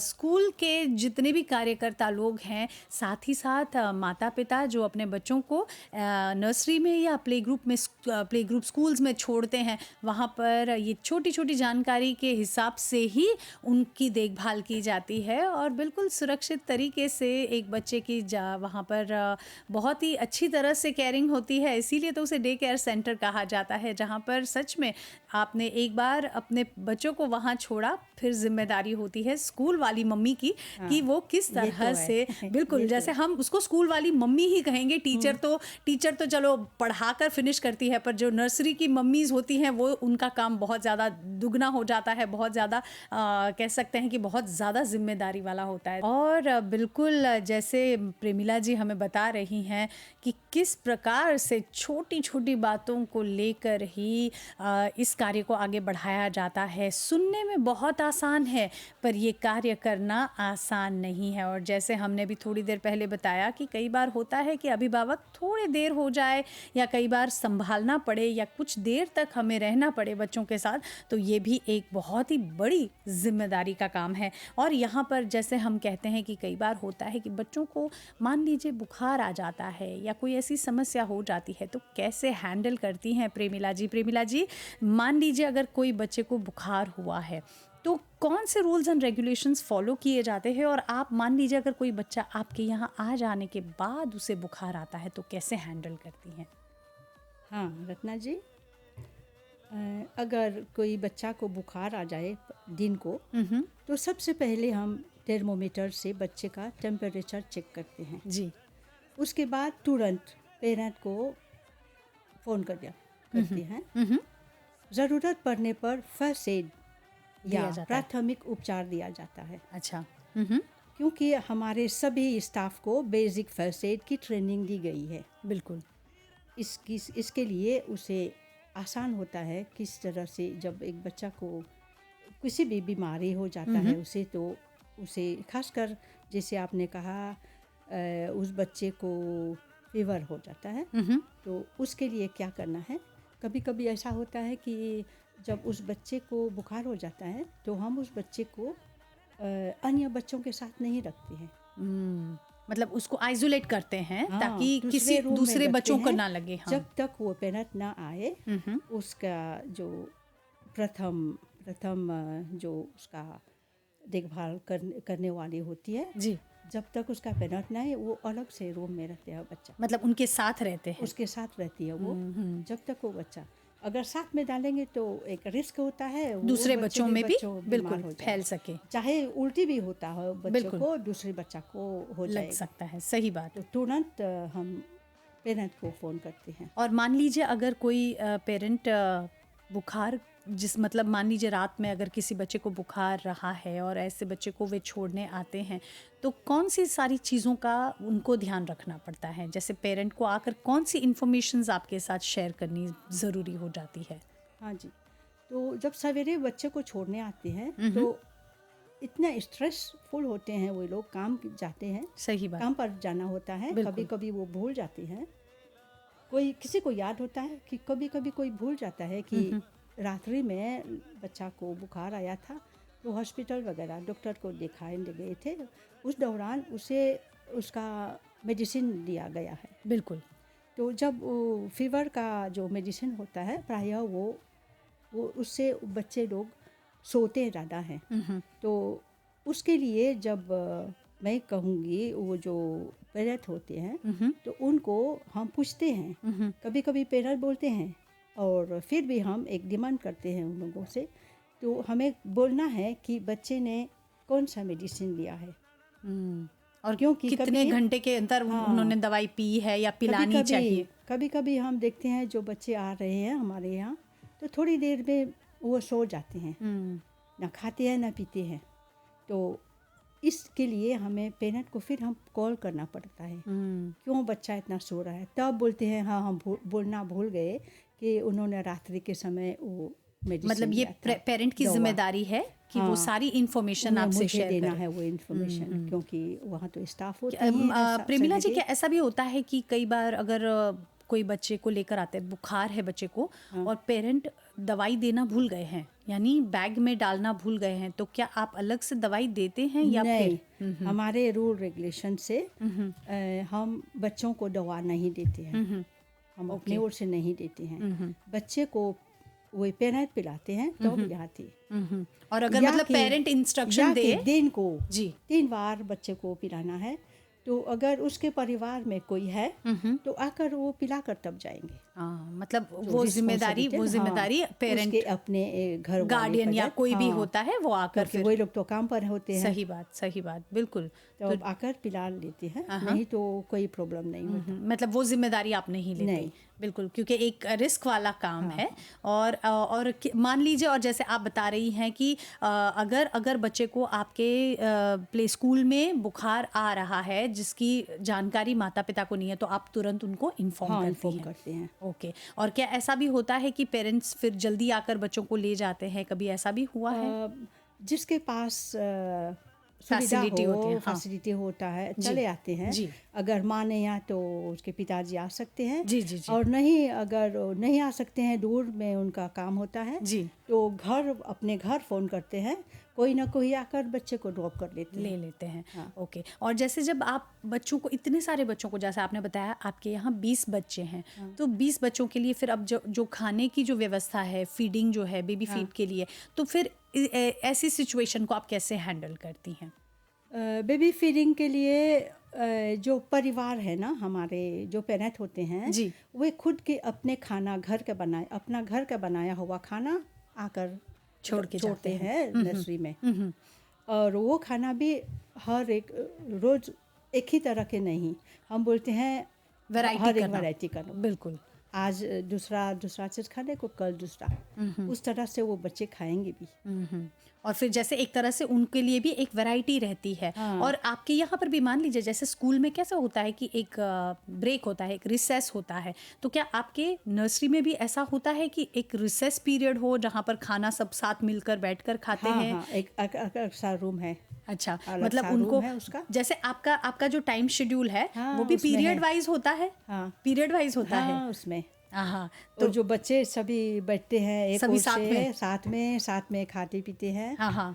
स्कूल के जितने भी कार्यकर्ता लोग हैं, साथ ही साथ माता पिता जो अपने बच्चों को नर्सरी में या प्ले ग्रुप स्कूल्स में छोड़ते हैं, वहाँ पर ये छोटी छोटी जानकारी के हिसाब से ही उनकी देखभाल की जाती है और बिल्कुल सुरक्षित तरीके से एक बच्चे की वहाँ पर बहुत ही अच्छी तरह से केयरिंग होती है। इसीलिए तो उसे डे केयर सेंटर कहा जाता है, जहाँ पर सच में आपने एक बार अपने बच्चों को वहाँ छोड़ा, फिर जिम्मेदारी होती है स्कूल वाली मम्मी की कि वो किस तरह से, बिल्कुल जैसे हम उसको स्कूल वाली मम्मी ही कहेंगे। टीचर तो चलो पढ़ाकर फिनिश करती है, पर जो नर्सरी की मम्मीज होती हैं वो उनका काम बहुत ज़्यादा दुगना हो जाता है, बहुत ज़्यादा कह सकते हैं कि बहुत ज़्यादा जिम्मेदारी वाला होता है। और बिल्कुल जैसे प्रेमिला जी हमें बता रही हैं कि किस प्रकार से छोटी छोटी बातों को लेकर ही इस कार्य को आगे बढ़ाया जाता है। सुनने में बहुत आसान है, पर ये कार्य करना आसान नहीं है। और जैसे हमने भी थोड़ी देर पहले बताया कि कई बार होता है कि अभिभावक थोड़ी देर हो जाए या कई बार संभालना पड़े या कुछ देर तक हमें रहना पड़े बच्चों के साथ, तो ये भी एक बहुत ही बड़ी जिम्मेदारी का काम है। और यहाँ पर जैसे हम कहते हैं कि कई बार होता है कि बच्चों को मान लीजिए बुखार आ जाता है या कोई ऐसी समस्या हो जाती है, तो कैसे हैंडल करती हैं प्रेमिला जी? प्रेमिला जी, मान लीजिए अगर कोई बच्चे को बुखार हुआ है तो कौन से रूल्स एंड रेगुलेशंस फॉलो किए जाते हैं? और आप मान लीजिए अगर कोई बच्चा आपके यहाँ आ जाने के बाद उसे बुखार आता है तो कैसे हैंडल करती हैं? हाँ रत्ना जी, अगर कोई बच्चा को बुखार आ जाए दिन को, तो सबसे पहले हम थर्मोमीटर से बच्चे का टेम्परेचर चेक करते हैं जी। उसके बाद तुरंत पेरेंट को फ़ोन करते हैं। ज़रूरत पड़ने पर फर्स्ट एड या प्राथमिक उपचार दिया जाता है। अच्छा। क्योंकि हमारे सभी स्टाफ को बेसिक फर्स्ट एड की ट्रेनिंग दी गई है। बिल्कुल। इसके लिए उसे आसान होता है किस तरह से जब एक बच्चा को किसी भी बीमारी हो जाता है उसे खासकर जैसे आपने कहा उस बच्चे को फीवर हो जाता है, तो उसके लिए क्या करना है। कभी कभी ऐसा होता है कि जब उस बच्चे को बुखार हो जाता है तो हम उस बच्चे को अन्य बच्चों के साथ नहीं रखते हैं। मतलब उसको आइसोलेट करते हैं ताकि किसी दूसरे बच्चों को ना लगे। जब तक वो पेरेंट ना आए, उसका जो प्रथम जो उसका देखभाल करने वाली होती है जी, जब तक उसका पेरेंट ना आए वो अलग से रूम में रहते हैं बच्चा, मतलब उनके साथ रहते हैं, उसके साथ रहती है वो। जब तक वो बच्चा, अगर साथ में डालेंगे तो एक रिस्क होता है दूसरे बच्चों में भी बिल्कुल फैल सके, चाहे उल्टी भी होता हो बच्चों को, दूसरे बच्चा को हो लग सकता है। सही बात। तो तुरंत हम पेरेंट को फ़ोन करते हैं। और मान लीजिए अगर कोई पेरेंट बुखार मतलब मान लीजिए रात में अगर किसी बच्चे को बुखार रहा है और ऐसे बच्चे को वे छोड़ने आते हैं, तो कौन सी सारी चीज़ों का उनको ध्यान रखना पड़ता है? जैसे पेरेंट को आकर कौन सी इन्फॉर्मेशंस आपके साथ शेयर करनी ज़रूरी हो जाती है? हाँ जी, तो जब सवेरे बच्चे को छोड़ने आते हैं तो इतना स्ट्रेसफुल होते हैं वो लोग, काम जाते हैं, सही बात, काम पर जाना होता है, कभी कभी वो भूल जाते हैं। कोई किसी को याद होता है कि कभी कभी कोई भूल जाता है कि रात्रि में बच्चा को बुखार आया था तो हॉस्पिटल वगैरह डॉक्टर को दिखाने गए थे, उस दौरान उसे उसका मेडिसिन दिया गया है। बिल्कुल। तो जब फीवर का जो मेडिसिन होता है प्रायः वो उससे बच्चे लोग सोते ज़्यादा हैं। तो उसके लिए जब मैं कहूँगी वो जो पेरेंट होते हैं तो उनको हम पूछते हैं, कभी कभी पेरेंट बोलते हैं और फिर भी हम एक डिमांड करते हैं उन लोगों से, तो हमें बोलना है कि बच्चे ने कौन सा मेडिसिन लिया है और क्योंकि कितने घंटे के अंदर उन्होंने दवाई पी है या पिलानी चाहिए। कभी कभी हम देखते हैं जो बच्चे आ रहे हैं हमारे यहाँ तो थोड़ी देर में वो सो जाते हैं, ना खाते हैं ना पीते हैं। तो इसके लिए हमें पेरेंट को फिर हम कॉल करना पड़ता है, क्यों बच्चा इतना सो रहा है। तब बोलते हैं हाँ हम बोलना भूल गए कि उन्होंने रात्रि के समय वो मेडिसिन मतलब ये पेरेंट की जिम्मेदारी है कि वो सारी इंफॉर्मेशन आपसे शेयर देना करें। है वो इंफॉर्मेशन, क्योंकि वहाँ तो स्टाफ होते हैं। प्रेमिला जी, क्या ऐसा भी होता है कि कई बार अगर कोई बच्चे को लेकर आते हैं, बुखार है बच्चे को, और पेरेंट दवाई देना भूल गए हैं, यानी बैग में डालना भूल गए हैं, तो क्या आप अलग से दवाई देते हैं या नहीं, फिर हमारे रूल रेगुलेशन से हम बच्चों को दवा नहीं देते हैं, हम अपने ओर से नहीं देते हैं। बच्चे को वो पेरेंट पिलाते हैं तो पिलाते। और अगर मतलब पेरेंट इंस्ट्रक्शन दे दिन को जी 3 बार बच्चे को पिलाना है, तो अगर उसके परिवार में कोई है तो आकर वो पिलाकर तब जाएंगे। मतलब वो जिम्मेदारी पेरेंट उसके अपने घर वाले गार्डियन या कोई भी हाँ, होता है वो आकर फिर वही लोग तो काम पर होते हैं। सही बात बिल्कुल। तो अब आकर पिला लेते हैं, नहीं तो कोई प्रॉब्लम नहीं होता। मतलब वो जिम्मेदारी आप नहीं लेते। नहीं। बिल्कुल, क्योंकि एक रिस्क वाला काम है। और मान लीजिए, और जैसे आप बता रही हैं कि अगर बच्चे को आपके प्ले स्कूल में बुखार आ रहा है जिसकी जानकारी माता पिता को नहीं है, तो आप तुरंत उनको इन्फॉर्म करते हैं। ओके। और क्या ऐसा भी होता है कि पेरेंट्स फिर जल्दी आकर बच्चों को ले जाते हैं? कभी ऐसा भी हुआ है? जिसके पास फैसिलिटी होती है, फैसिलिटी होता है, चले आते हैं। अगर माँ नहीं आ तो उसके पिताजी आ सकते हैं। जी। और नहीं, अगर नहीं आ सकते हैं, दूर में उनका काम होता है जी, तो अपने घर फ़ोन करते हैं, कोई ना कोई आकर बच्चे को ड्रॉप कर ले लेते हैं। हाँ। ओके। और जैसे जब आप बच्चों को, इतने सारे बच्चों को, जैसे आपने बताया आपके यहाँ 20 बच्चे हैं, तो 20 बच्चों के लिए फिर अब जो खाने की जो व्यवस्था है, फीडिंग जो है, बेबी फीड के लिए, तो फिर ऐसी सिचुएशन को आप कैसे हैंडल करती हैं? बेबी फीडिंग के लिए जो परिवार है ना, हमारे जो पेरेंट होते हैं जी, वे खुद के अपने खाना अपना घर का बनाया हुआ खाना आकर छोड़ते हैं नर्सरी में। और वो खाना भी हर एक रोज एक ही तरह के नहीं, हम बोलते हैं वैरायटी करना। बिल्कुल। आज दूसरा चीज़ खाने को, कल दूसरा, उस तरह से वो बच्चे खाएंगे भी। और फिर जैसे एक तरह से उनके लिए भी एक वैरायटी रहती है। और आपके यहाँ पर भी मान लीजिए जैसे स्कूल में कैसा होता है कि एक ब्रेक होता है, एक रिसेस होता है, तो क्या आपके नर्सरी में भी ऐसा होता है कि एक रिसेस पीरियड हो जहाँ पर खाना सब साथ मिलकर बैठकर खाते हैं? हाँ, एक सा रूम है। अच्छा, मतलब उनको जैसे आपका जो टाइम शेड्यूल है वो भी पीरियड वाइज होता है? पीरियड वाइज होता है उसमें। हाँ, तो जो बच्चे सभी बैठते हैं एक सभी साथ में खाते पीते हैं। हाँ।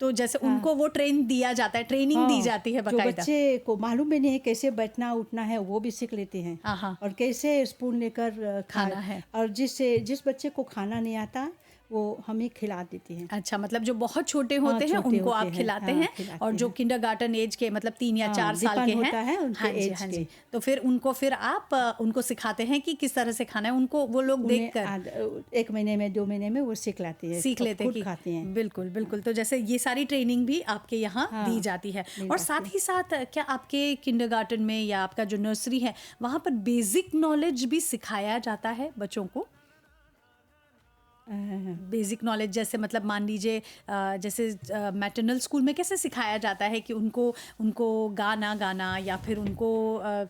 तो जैसे उनको वो ट्रेनिंग दी जाती है बकायदा। जो बच्चे को मालूम भी नहीं है कैसे बैठना उठना है, वो भी सीख लेते हैं। और कैसे स्पून लेकर खाना है। और जिस बच्चे को खाना नहीं आता वो हम ही खिला देते हैं। अच्छा, मतलब जो बहुत छोटे होते हैं उनको आप खिलाते हैं, और जो किंडरगार्टन एज के, मतलब 3 या 4 साल के हैं, हाँ जी, तो फिर आप उनको सिखाते हैं कि किस तरह से खाना है, उनको वो लोग देखकर 1 महीने में 2 महीने में वो सीख लेते हैं, खाते हैं। बिल्कुल। तो जैसे ये सारी ट्रेनिंग भी आपके यहाँ दी जाती है। और साथ ही साथ क्या आपके किंडरगार्टन में या आपका जो नर्सरी है वहाँ पर बेसिक नॉलेज भी सिखाया जाता है बच्चों को? बेसिक नॉलेज जैसे मतलब मान लीजिए जैसे मैटरनल स्कूल में कैसे सिखाया जाता है कि उनको गाना या फिर उनको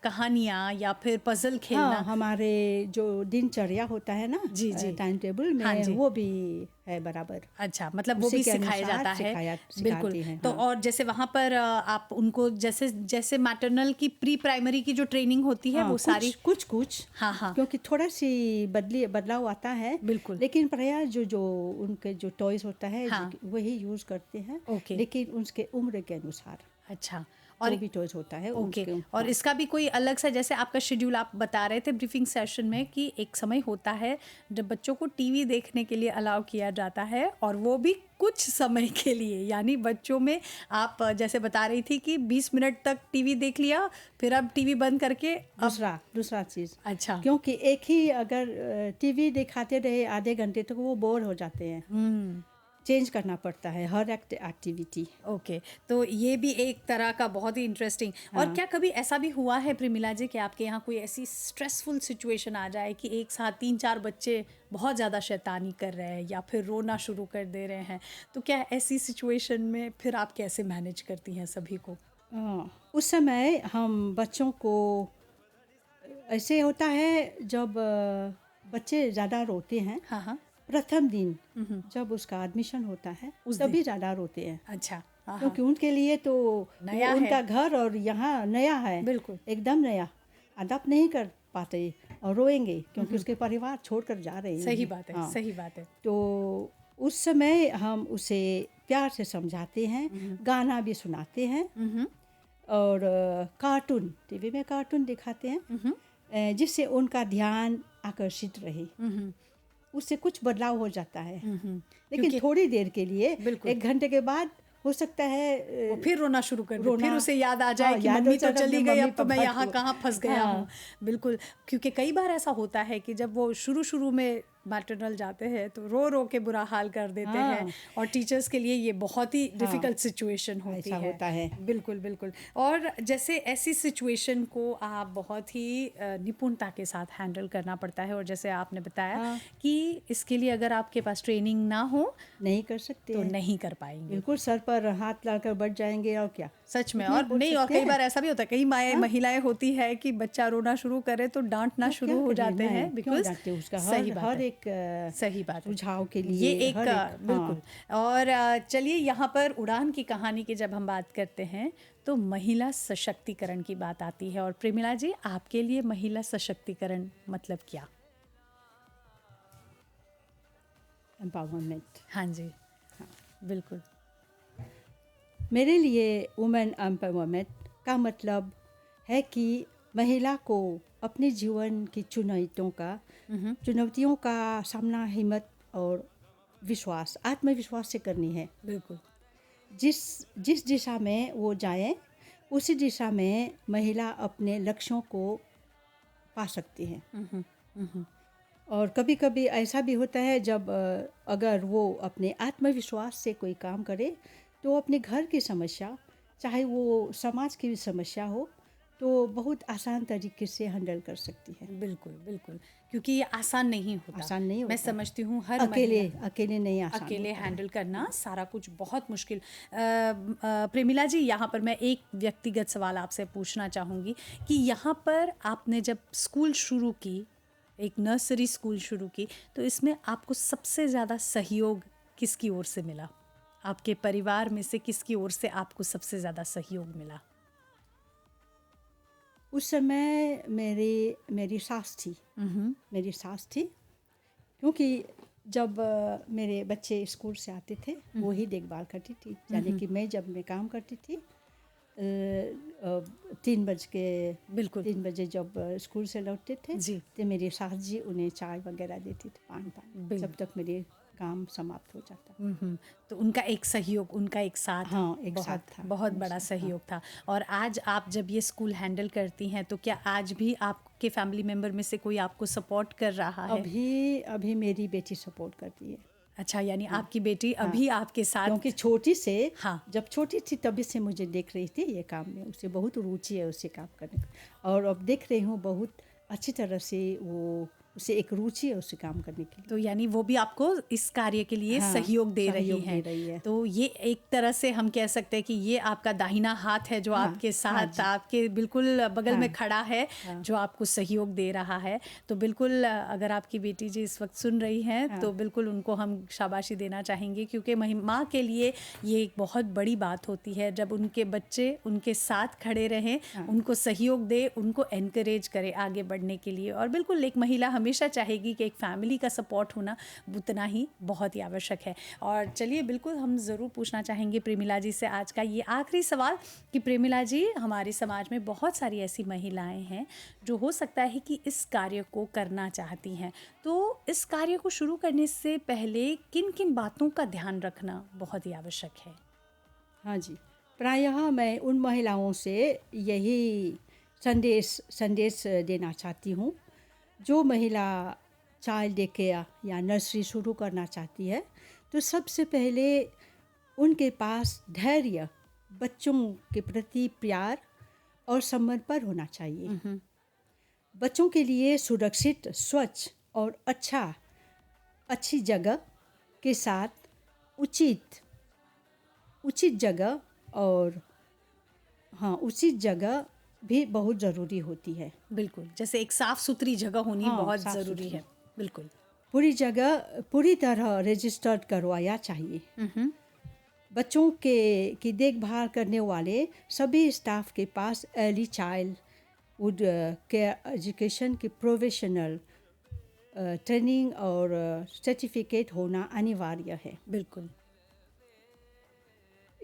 कहानियाँ या फिर पजल खेलना? हाँ, हमारे जो दिनचर्या होता है ना, जी टाइम टेबल में, वो भी है बराबर। अच्छा, मतलब वो भी सिखाया जाता है। बिल्कुल। तो और जैसे वहाँ पर आप उनको जैसे मैटरनल की प्री प्राइमरी की जो ट्रेनिंग होती है वो सारी कुछ हाँ, क्योंकि थोड़ा सी बदलाव आता है। बिल्कुल। लेकिन प्रायः जो उनके जो टॉयज होता है वही यूज करते हैं, लेकिन उसके उम्र के अनुसार। अच्छा, और भी टॉयज होता है। ओके। और इसका भी कोई अलग सा, जैसे आपका शेड्यूल आप बता रहे थे ब्रीफिंग सेशन में कि एक समय होता है जब बच्चों को टीवी देखने के लिए अलाउ किया जाता है, और वो भी कुछ समय के लिए, यानी बच्चों में आप जैसे बता रही थी कि 20 मिनट तक टीवी देख लिया, फिर अब टीवी बंद करके दूसरा चीज़। अच्छा, क्योंकि एक ही अगर टीवी दिखाते रहे आधे घंटे तक वो बोर हो जाते हैं। चेंज करना पड़ता है हर एक्टिविटी। ओके, तो ये भी एक तरह का बहुत ही इंटरेस्टिंग। और क्या कभी ऐसा भी हुआ है प्रेमिला जी कि आपके यहाँ कोई ऐसी स्ट्रेसफुल सिचुएशन आ जाए कि एक साथ 3-4 बच्चे बहुत ज़्यादा शैतानी कर रहे हैं या फिर रोना शुरू कर दे रहे हैं, तो क्या ऐसी सिचुएशन में फिर आप कैसे मैनेज करती हैं सभी को? उस समय हम बच्चों को ऐसे होता है जब बच्चे ज़्यादा रोते हैं, हाँ हाँ। प्रथम दिन जब उसका एडमिशन होता है उस तभी ज़्यादा रोते हैं, अच्छा, हाँ हाँ, क्योंकि उनके लिए तो नया है। उनका घर और यहाँ नया है, बिल्कुल। एकदम नया, अडॉप्ट नहीं कर पाते और रोएंगे क्योंकि उसके परिवार छोड़कर जा रहे हैं। सही बात है, हाँ। सही बात है। तो उस समय हम उसे प्यार से समझाते हैं, गाना भी सुनाते हैं और कार्टून, टीवी में कार्टून दिखाते हैं जिससे उनका ध्यान आकर्षित रहे। उससे कुछ बदलाव हो जाता है, लेकिन थोड़ी देर के लिए, 1 घंटे के बाद हो सकता है वो फिर रोना शुरू कर दे, रोना, फिर उसे याद आ जाए कि याद मम्मी हो तो जाता है, चली अपने गई, मम्मी अब तो मैं पापा यहाँ को। कहाँ फंस गया हूँ। बिल्कुल, क्योंकि कई बार ऐसा होता है कि जब वो शुरू में मैटरनल जाते हैं तो रो के बुरा हाल कर देते हैं, और टीचर्स के लिए ये बहुत ही डिफ़िकल्ट सिचुएशन होती ऐसा है। होता है। बिल्कुल बिल्कुल। और जैसे ऐसी सिचुएशन को आप बहुत ही निपुणता के साथ हैंडल करना पड़ता है, और जैसे आपने बताया कि इसके लिए अगर आपके पास ट्रेनिंग ना हो नहीं कर सकते तो हैं। नहीं कर पाएंगे। बिल्कुल सर पर हाथ लाकर बैठ जाएंगे और क्या, सच में। इतना और बोल नहीं, और सकते कई हैं। बार ऐसा भी होता है, कई महिलाएं होती है कि बच्चा रोना शुरू करे तो डांटना तो शुरू क्या हो करें, जाते नहीं, हैं, क्यों बिकॉज डांटते उसका सही बात हर है, एक सही बात है, सुझाव के लिए ये एक हर एक, बिल्कुल। और चलिए यहाँ पर उड़ान की कहानी की जब हम बात करते हैं तो महिला सशक्तिकरण की बात आती है। और प्रेमिला जी, आपके लिए महिला सशक्तिकरण मतलब क्या? एम्पावरमेंट। हाँ जी, बिल्कुल। मेरे लिए वुमेन एम्पावरमेंट का मतलब है कि महिला को अपने जीवन की चुनौतियों का सामना हिम्मत और विश्वास, आत्मविश्वास से करनी है। बिल्कुल। जिस दिशा में वो जाए उसी दिशा में महिला अपने लक्ष्यों को पा सकती है। और कभी कभी ऐसा भी होता है जब अगर वो अपने आत्मविश्वास से कोई काम करे तो अपने घर की समस्या, चाहे वो समाज की समस्या हो, तो बहुत आसान तरीके से हैंडल कर सकती है। बिल्कुल बिल्कुल, क्योंकि ये आसान नहीं होता। आसान नहीं होता। मैं समझती हूँ हर अकेले नहीं आसान अकेले होता है। हैंडल करना सारा कुछ बहुत मुश्किल। प्रेमिला जी, यहाँ पर मैं एक व्यक्तिगत सवाल आपसे पूछना चाहूँगी कि यहाँ पर आपने जब स्कूल शुरू की, एक नर्सरी स्कूल शुरू की, तो इसमें आपको सबसे ज़्यादा सहयोग किसकी ओर से मिला? आपके परिवार में से किसकी ओर से आपको सबसे ज़्यादा सहयोग मिला? उस समय मेरी सास थी, क्योंकि जब मेरे बच्चे स्कूल से आते थे वो ही देखभाल करती थी। यानी कि मैं काम करती थी 3 बजे जब स्कूल से लौटते थे जी। तो मेरी सास जी उन्हें चाय वगैरह देती थी, पानी, जब तक मेरे काम समाप्त हो जाता। तो उनका एक सहयोग, उनका एक साथ, हाँ, एक साथ था, बहुत बड़ा सहयोग था। और आज आप जब ये स्कूल हैंडल करती हैं तो क्या आज भी आपके फैमिली मेंबर में से कोई आपको सपोर्ट कर रहा है? अभी मेरी बेटी सपोर्ट करती है। अच्छा, यानी आपकी बेटी अभी आपके साथ? क्योंकि छोटी से, जब छोटी थी तभी से मुझे देख रही थी ये काम में, उसे बहुत रुचि है उसे काम करने की, और अब देख रही हूँ बहुत अच्छी तरह से उसे एक रुचि है उसे काम करने के लिए। तो यानी वो भी आपको इस कार्य के लिए सहयोग दे रही है। तो ये एक तरह से हम कह सकते हैं कि ये आपका दाहिना हाथ है जो आपके साथ, आपके बिल्कुल बगल में खड़ा है, जो आपको सहयोग दे रहा है। तो बिल्कुल, अगर आपकी बेटी जी इस वक्त सुन रही हैं तो बिल्कुल उनको हम शाबाशी देना चाहेंगे, क्योंकि माँ के लिए ये एक बहुत बड़ी बात होती है जब उनके बच्चे उनके साथ खड़े रहें, उनको सहयोग दे, उनको एनकरेज करे आगे बढ़ने के लिए। और बिल्कुल एक महिला हमेशा चाहेगी कि एक फैमिली का सपोर्ट होना उतना ही बहुत ही आवश्यक है। और चलिए, बिल्कुल हम ज़रूर पूछना चाहेंगे प्रेमिला जी से आज का ये आखिरी सवाल कि प्रेमिला जी, हमारे समाज में बहुत सारी ऐसी महिलाएं हैं जो हो सकता है कि इस कार्य को करना चाहती हैं, तो इस कार्य को शुरू करने से पहले किन किन बातों का ध्यान रखना बहुत ही आवश्यक है? हाँ जी, प्रायः मैं उन महिलाओं से यही संदेश देना चाहती हूँ जो महिला चाइल्ड डे केयर या नर्सरी शुरू करना चाहती है, तो सबसे पहले उनके पास धैर्य, बच्चों के प्रति प्यार और समर्पण होना चाहिए। बच्चों के लिए सुरक्षित, स्वच्छ और अच्छी जगह के साथ उचित जगह और उचित जगह भी बहुत ज़रूरी होती है। बिल्कुल, जैसे एक साफ सुथरी जगह होनी बहुत ज़रूरी साफ-सुथरी। है। बिल्कुल। पूरी तरह रजिस्टर्ड करवाया चाहिए। बच्चों की देखभाल करने वाले सभी स्टाफ के पास अर्ली चाइल्डहुड केयर एजुकेशन की प्रोफेशनल ट्रेनिंग और सर्टिफिकेट होना अनिवार्य है। बिल्कुल।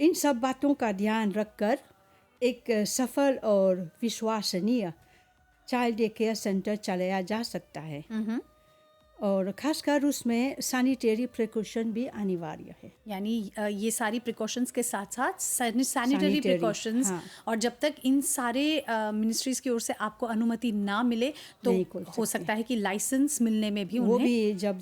इन सब बातों का ध्यान रखकर एक सफल और विश्वसनीय चाइल्ड डे केयर सेंटर चलाया जा सकता है। और खासकर उसमें सैनिटरी प्रिकॉशन भी अनिवार्य है। यानी ये सारी प्रिकॉशंस के साथ साथ सैनिटरी Sanitary, प्रिकॉशंस, हाँ। और जब तक इन सारे मिनिस्ट्रीज की ओर से आपको अनुमति ना मिले तो नहीं खोल हो सकते। सकता है कि लाइसेंस मिलने में भी वो उन्हें भी जब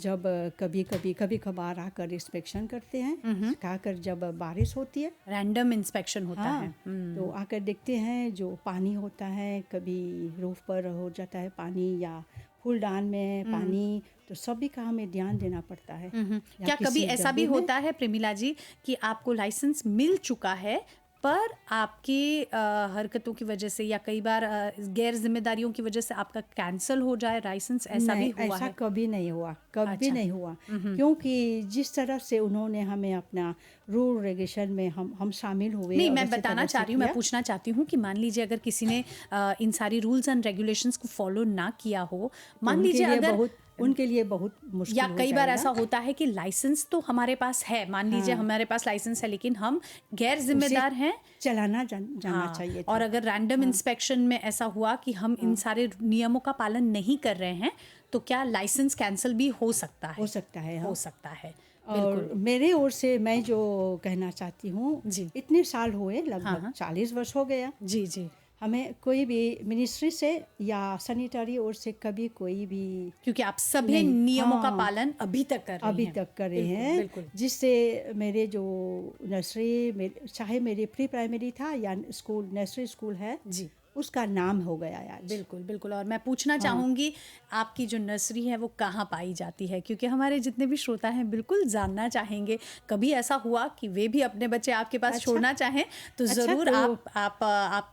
कभी कभार आकर इंस्पेक्शन करते हैं, खाकर जब बारिश होती है रैंडम इंस्पेक्शन होता है। तो आकर देखते हैं जो पानी होता है, कभी रूफ पर हो जाता है पानी या फूलदान में पानी, तो सभी का हमें ध्यान देना पड़ता है। या क्या कभी किसी ऐसा भी डब्बे में- होता है प्रेमिला जी कि आपको लाइसेंस मिल चुका है पर आपकी हरकतों की वजह से या कई बार गैर जिम्मेदारियों की वजह से आपका कैंसिल हो जाए लाइसेंस, ऐसा भी नहीं, हुआ ऐसा है? कभी नहीं हुआ, कभी अच्छा। नहीं हुआ। क्योंकि जिस तरह से उन्होंने हमें अपना रूल रेगुलेशन में हम शामिल हुए। नहीं, और मैं अच्छी बताना तरह से चाह रही हूँ, मैं किया। पूछना चाहती हूँ कि मान लीजिए अगर किसी ने इन सारी रूल्स एंड रेगुलेशंस को फॉलो ना किया हो, मान उनके लीजिए लिए अगर उनके लिए बहुत मुश्किल या हो कई बार जाएगा। ऐसा होता है कि लाइसेंस तो हमारे पास है, मान लीजिए हमारे पास लाइसेंस है लेकिन हम गैर जिम्मेदार हैं। चलाना जाना चाहिए था। और अगर रैंडम इंस्पेक्शन में ऐसा हुआ कि हम इन सारे नियमों का पालन नहीं कर रहे हैं तो क्या लाइसेंस कैंसिल भी हो सकता है? हो सकता है, हाँ। हो सकता है। और मेरे ओर से मैं जो कहना चाहती हूँ, जी। इतने साल हुए, लगभग 40 वर्ष हो गया, जी जी, हमें कोई भी मिनिस्ट्री से या सैनिटरी ओर से कभी कोई भी क्योंकि आप सभी नहीं, नियमों का हाँ, पालन अभी तक कर रहे अभी हैं। तक करे बिल्कुल, हैं, बिल्कुल। जिससे मेरे जो नर्सरी, चाहे मेरे प्री प्राइमरी था या स्कूल, नर्सरी स्कूल है, जी उसका नाम हो गया आज। बिल्कुल बिल्कुल। और मैं पूछना चाहूँगी आपकी जो नर्सरी है वो कहाँ पाई जाती है, क्योंकि हमारे जितने भी श्रोता हैं बिल्कुल जानना चाहेंगे। कभी ऐसा हुआ कि वे भी अपने बच्चे आपके पास छोड़ना चाहें तो अच्छा, ज़रूर तो- आप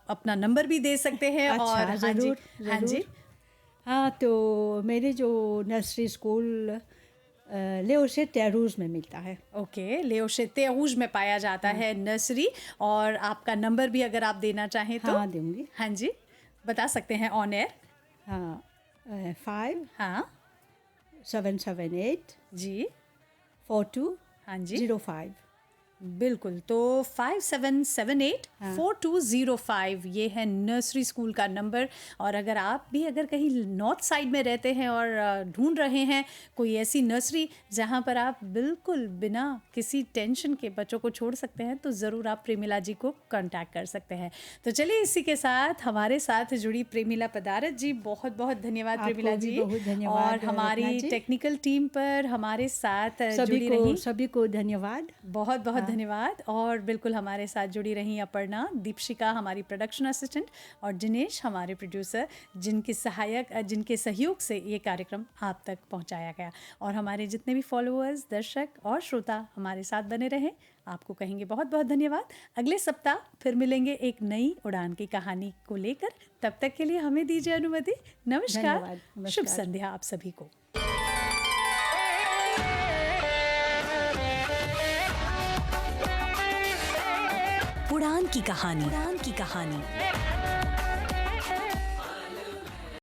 अपना नंबर भी दे सकते हैं। अच्छा, और हाँ जी, ज़रूर, हाँ जी, ज़रूर। हाँ, तो मेरे जो नर्सरी स्कूल लेओशे टेरूज में मिलता है। ओके, लेओशे तेरूज में पाया जाता है नर्सरी। और आपका नंबर भी अगर आप देना चाहें तो? हाँ, दूंगी। हाँ जी, बता सकते हैं ऑन एयर। हाँ, 5 हाँ 778 जी, 42 हाँ जी, 05। बिल्कुल। तो 57784205 ये है नर्सरी स्कूल का नंबर। और अगर आप भी अगर कहीं नॉर्थ साइड में रहते हैं और ढूंढ रहे हैं कोई ऐसी नर्सरी जहां पर आप बिल्कुल बिना किसी टेंशन के बच्चों को छोड़ सकते हैं तो ज़रूर आप प्रेमिला जी को कांटेक्ट कर सकते हैं। तो चलिए इसी के साथ हमारे साथ जुड़ी प्रेमिला पदारत जी, बहुत बहुत धन्यवाद आपको प्रेमिला भी जी। बहुत धन्यवाद और रत्ना हमारी जी। टेक्निकल टीम पर हमारे साथ जुड़ी रही, सभी को धन्यवाद। बहुत बहुत धन्यवाद। और बिल्कुल हमारे साथ जुड़ी रही अपर्णा, दीपशिका हमारी प्रोडक्शन असिस्टेंट और दिनेश हमारे प्रोड्यूसर, जिनके सहयोग से ये कार्यक्रम आप तक पहुंचाया गया। और हमारे जितने भी फॉलोअर्स, दर्शक और श्रोता हमारे साथ बने रहे, आपको कहेंगे बहुत बहुत धन्यवाद। अगले सप्ताह फिर मिलेंगे एक नई उड़ान की कहानी को लेकर। तब तक के लिए हमें दीजिए अनुमति। नमस्कार, धन्यवाद, नमस्कार। शुभ संध्या आप सभी को। उड़ान की कहानी